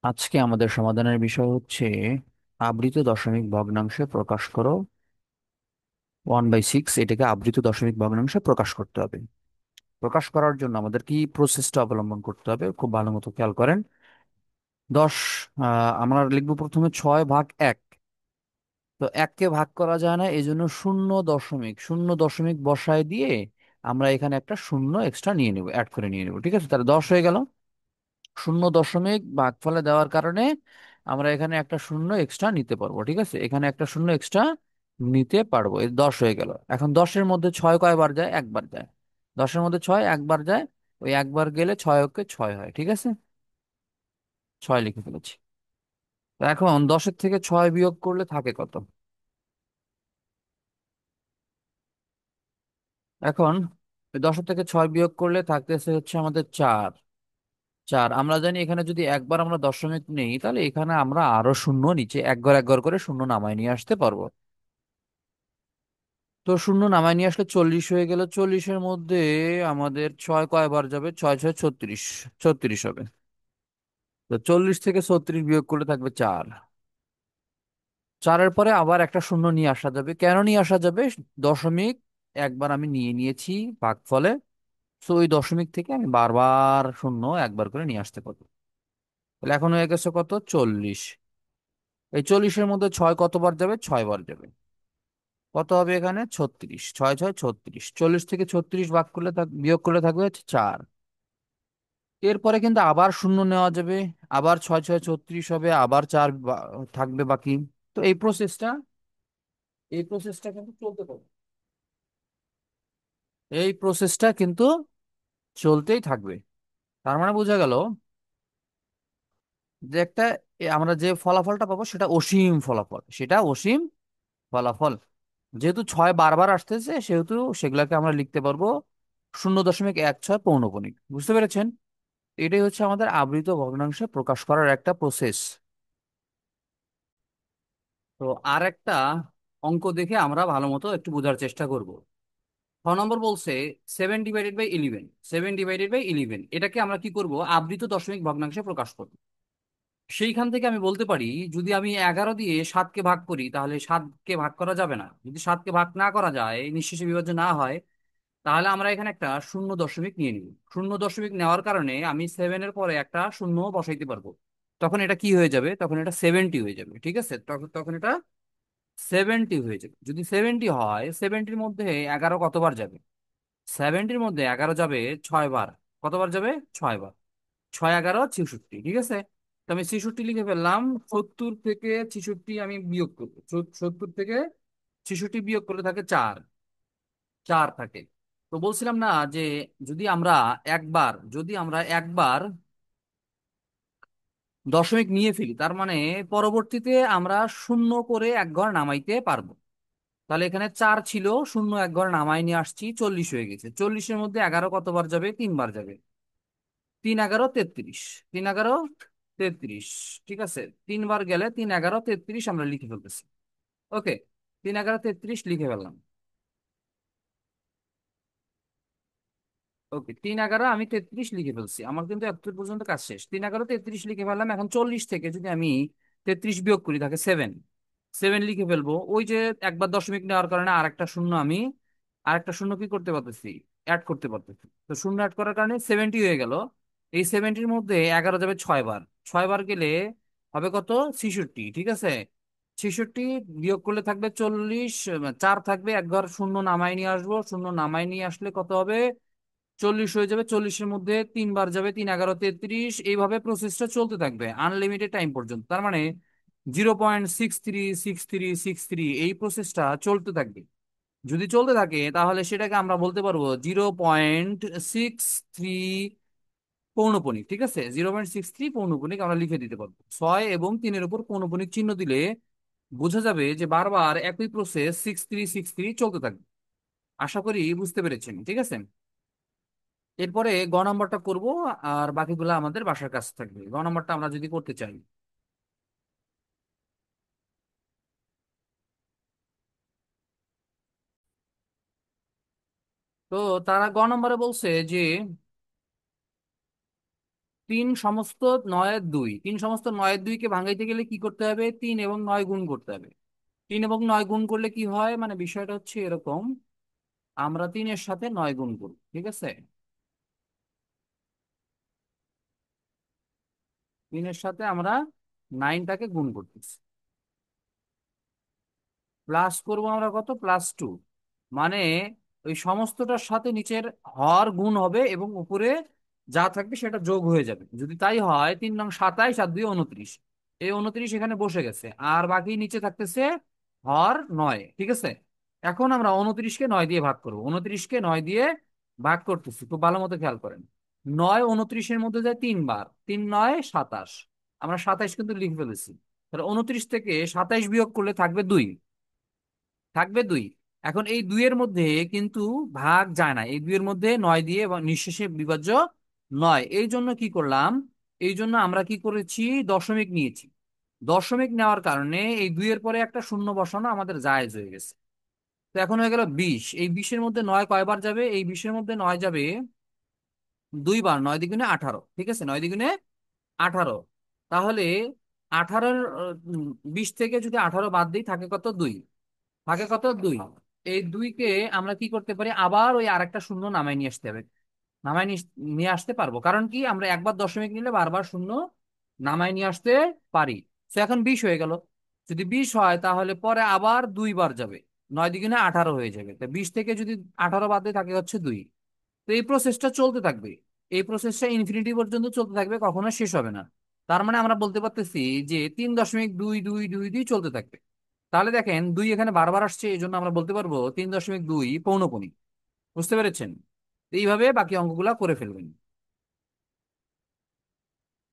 আজকে আমাদের সমাধানের বিষয় হচ্ছে আবৃত দশমিক ভগ্নাংশে প্রকাশ করো। 1/6 এটাকে আবৃত দশমিক ভগ্নাংশে প্রকাশ করতে হবে। প্রকাশ করার জন্য আমাদের কি প্রসেসটা অবলম্বন করতে হবে খুব ভালো মতো খেয়াল করেন। দশ আমরা লিখবো প্রথমে 6/1। তো এককে ভাগ করা যায় না, এই জন্য শূন্য দশমিক শূন্য দশমিক বসায় দিয়ে আমরা এখানে একটা শূন্য এক্সট্রা নিয়ে নেব, অ্যাড করে নিয়ে নেব। ঠিক আছে, তাহলে 10 হয়ে গেল। শূন্য দশমিক ভাগফলে দেওয়ার কারণে আমরা এখানে একটা শূন্য এক্সট্রা নিতে পারবো। ঠিক আছে, এখানে একটা শূন্য এক্সট্রা নিতে পারবো। এই 10 হয়ে গেল। এখন 10-এর মধ্যে 6 কয়বার যায়? একবার যায়। 10-এর মধ্যে 6 একবার যায়। ওই একবার গেলে 6 অক্ষে 6 হয়। ঠিক আছে, 6 লিখে ফেলেছি। তো এখন 10-এর থেকে 6 বিয়োগ করলে থাকে কত? এখন 10-এর থেকে 6 বিয়োগ করলে থাকতেছে হচ্ছে আমাদের 4। 4 আমরা জানি এখানে যদি একবার আমরা দশমিক নেই, তাহলে এখানে আমরা আরো শূন্য নিচে এক ঘর এক ঘর করে শূন্য নামায় নিয়ে আসতে পারবো। তো শূন্য নামায় নিয়ে আসলে 40 হয়ে গেল। 40-এর মধ্যে আমাদের 6 কয়বার যাবে? 6 6 36। 36 হবে। তো 40 থেকে 36 বিয়োগ করলে থাকবে 4। 4-এর পরে আবার একটা শূন্য নিয়ে আসা যাবে। কেন নিয়ে আসা যাবে? দশমিক একবার আমি নিয়ে নিয়েছি ভাগফলে। তো ওই দশমিক থেকে আমি বারবার শূন্য একবার করে নিয়ে আসতে পারবো। তাহলে এখন হয়ে গেছে কত? 40। এই 40-এর মধ্যে 6 কতবার যাবে? 6 বার যাবে। কত হবে এখানে? 36। 6 6 36। 40 থেকে 36 ভাগ করলে বিয়োগ করলে থাকবে হচ্ছে 4। এরপরে কিন্তু আবার শূন্য নেওয়া যাবে। আবার 6 6 36 হবে, আবার 4 থাকবে বাকি। তো এই প্রসেসটা কিন্তু চলতে থাকবে। এই প্রসেসটা কিন্তু চলতেই থাকবে। তার মানে বোঝা গেল যে একটা আমরা যে ফলাফলটা পাবো সেটা অসীম ফলাফল, সেটা অসীম ফলাফল। যেহেতু 6 বারবার আসতেছে, সেহেতু সেগুলাকে আমরা লিখতে পারবো 0.16 পৌনঃপুনিক। বুঝতে পেরেছেন? এটাই হচ্ছে আমাদের আবৃত ভগ্নাংশে প্রকাশ করার একটা প্রসেস। তো আর একটা অঙ্ক দেখে আমরা ভালো মতো একটু বোঝার চেষ্টা করব। 6 নম্বর বলছে 7/11। 7/11 এটাকে আমরা কি করব? আবৃত দশমিক ভগ্নাংশে প্রকাশ করব। সেইখান থেকে আমি বলতে পারি, যদি আমি 11 দিয়ে 7কে ভাগ করি, তাহলে 7কে ভাগ করা যাবে না। যদি 7কে ভাগ না করা যায়, নিঃশেষে বিভাজ্য না হয়, তাহলে আমরা এখানে একটা শূন্য দশমিক নিয়ে নিব। শূন্য দশমিক নেওয়ার কারণে আমি 7-এর পরে একটা শূন্য বসাইতে পারবো। তখন এটা কি হয়ে যাবে? তখন এটা 70 হয়ে যাবে। ঠিক আছে, তখন তখন এটা 70 হয়ে যাবে। যদি 70 হয়, 70-র মধ্যে 11 কতবার যাবে? 70-র মধ্যে 11 যাবে 6 বার। কতবার যাবে? 6 বার। 6 11 66। ঠিক আছে, তো আমি 66 লিখে ফেললাম। 70 থেকে 66 আমি বিয়োগ করবো। 70 থেকে 66 বিয়োগ করলে থাকে 4। 4 থাকে। তো বলছিলাম না যে যদি আমরা একবার দশমিক নিয়ে ফেলি, তার মানে পরবর্তীতে আমরা শূন্য করে এক ঘর নামাইতে পারবো। তাহলে এখানে 4 ছিল, শূন্য এক ঘর নামাই নিয়ে আসছি, 40 হয়ে গেছে। 40-এর মধ্যে 11 কতবার যাবে? 3 বার যাবে। 3 11 33। 3 11 33। ঠিক আছে, 3 বার গেলে 3 11 33 আমরা লিখে ফেলতেছি। ওকে, 3 11 33 লিখে ফেললাম। ওকে, 3 11 আমি 33 লিখে ফেলছি। আমার কিন্তু এত পর্যন্ত কাজ শেষ। 3 11 33 লিখে ফেললাম। এখন 40 থেকে যদি আমি 33 বিয়োগ করি, থাকে 7। 7 লিখে ফেলবো। ওই যে একবার দশমিক নেওয়ার কারণে আরেকটা শূন্য কি করতে পারতেছি? অ্যাড করতে পারতেছি। তো শূন্য অ্যাড করার কারণে 70 হয়ে গেল। এই 70-র মধ্যে 11 যাবে 6 বার। 6 বার গেলে হবে কত? 66। ঠিক আছে, 66 বিয়োগ করলে থাকবে 40। 4 থাকবে, এক ঘর শূন্য নামাই নিয়ে আসবো। শূন্য নামাই নিয়ে আসলে কত হবে? 40 হয়ে যাবে। 40-এর মধ্যে 3 বার যাবে, 3 11 33। এইভাবে প্রসেসটা চলতে থাকবে আনলিমিটেড টাইম পর্যন্ত। তার মানে 0.636363 এই প্রসেসটা চলতে থাকবে। যদি চলতে থাকে, তাহলে সেটাকে আমরা বলতে পারবো 0.63 পৌনঃপুনিক। ঠিক আছে, 0.63 পৌনঃপুনিক আমরা লিখে দিতে পারবো। 6 এবং 3-এর উপর পৌনঃপুনিক চিহ্ন দিলে বোঝা যাবে যে বারবার একই প্রসেস 6363 চলতে থাকবে। আশা করি বুঝতে পেরেছেন। ঠিক আছে, এরপরে গ নাম্বারটা করব। আর বাকিগুলো আমাদের বাসার কাছে থাকবে। গ নাম্বারটা আমরা যদি করতে চাই, তো তারা গ নাম্বারে বলছে যে তিন সমস্ত নয়ের দুই, তিন সমস্ত নয়ের দুইকে ভাঙাইতে গেলে কি করতে হবে? 3 এবং 9 গুণ করতে হবে। 3 এবং 9 গুণ করলে কি হয়, মানে বিষয়টা হচ্ছে এরকম, আমরা 3-এর সাথে 9 গুণ করব, ঠিক আছে? 3-এর সাথে আমরা 9টাকে গুণ করতেছি, প্লাস করব আমরা কত, +2। মানে ওই সমস্তটার সাথে নিচের হর গুণ হবে এবং উপরে যা থাকবে সেটা যোগ হয়ে যাবে। যদি তাই হয়, 3 নং 27 আর 2 29, এই 29 এখানে বসে গেছে, আর বাকি নিচে থাকতেছে হর 9, ঠিক আছে? এখন আমরা 29কে 9 দিয়ে ভাগ করবো, 29কে 9 দিয়ে ভাগ করতেছি, খুব ভালো মতো খেয়াল করেন। 9 29-এর মধ্যে যায় 3 বার, 3 9 27, আমরা 27 কিন্তু লিখে ফেলেছি। তাহলে 29 থেকে 27 বিয়োগ করলে থাকবে 2, থাকবে 2। এখন এই দুইয়ের মধ্যে কিন্তু ভাগ যায় না, এই দুইয়ের মধ্যে 9 দিয়ে এবং নিঃশেষে বিভাজ্য নয়, এই জন্য কি করলাম, এই জন্য আমরা কি করেছি, দশমিক নিয়েছি। দশমিক নেওয়ার কারণে এই দুইয়ের পরে একটা শূন্য বসানো আমাদের জায়েজ হয়ে গেছে। তো এখন হয়ে গেল 20, এই 20-এর মধ্যে 9 কয়বার যাবে? এই 20-এর মধ্যে 9 যাবে 2 বার, 9 দ্বিগুণে 18, ঠিক আছে? 9 দ্বিগুণে 18, তাহলে 18-র 20 থেকে যদি 18 বাদ দিই থাকে কত, 2, থাকে কত, 2। এই 2কে আমরা কি করতে পারি, আবার ওই আরেকটা শূন্য নামায় নিয়ে আসতে হবে, নামায় নিয়ে আসতে পারবো, কারণ কি আমরা একবার দশমিক নিলে বারবার শূন্য নামায় নিয়ে আসতে পারি। তো এখন 20 হয়ে গেল। যদি 20 হয় তাহলে পরে আবার 2 বার যাবে, 9 দ্বিগুণে 18 হয়ে যাবে। তো 20 থেকে যদি 18 বাদ দিয়ে থাকে হচ্ছে 2। তো এই প্রসেসটা চলতে থাকবে, এই প্রসেসটা ইনফিনিটি পর্যন্ত চলতে থাকবে, কখনো শেষ হবে না। তার মানে আমরা বলতে পারতেছি যে 3.22222 চলতে থাকবে। তাহলে দেখেন 2 এখানে বারবার আসছে, এই জন্য আমরা বলতে পারবো 3.2 পৌনঃপুনি। বুঝতে পেরেছেন? তো এইভাবে বাকি অঙ্কগুলা করে ফেলবেন।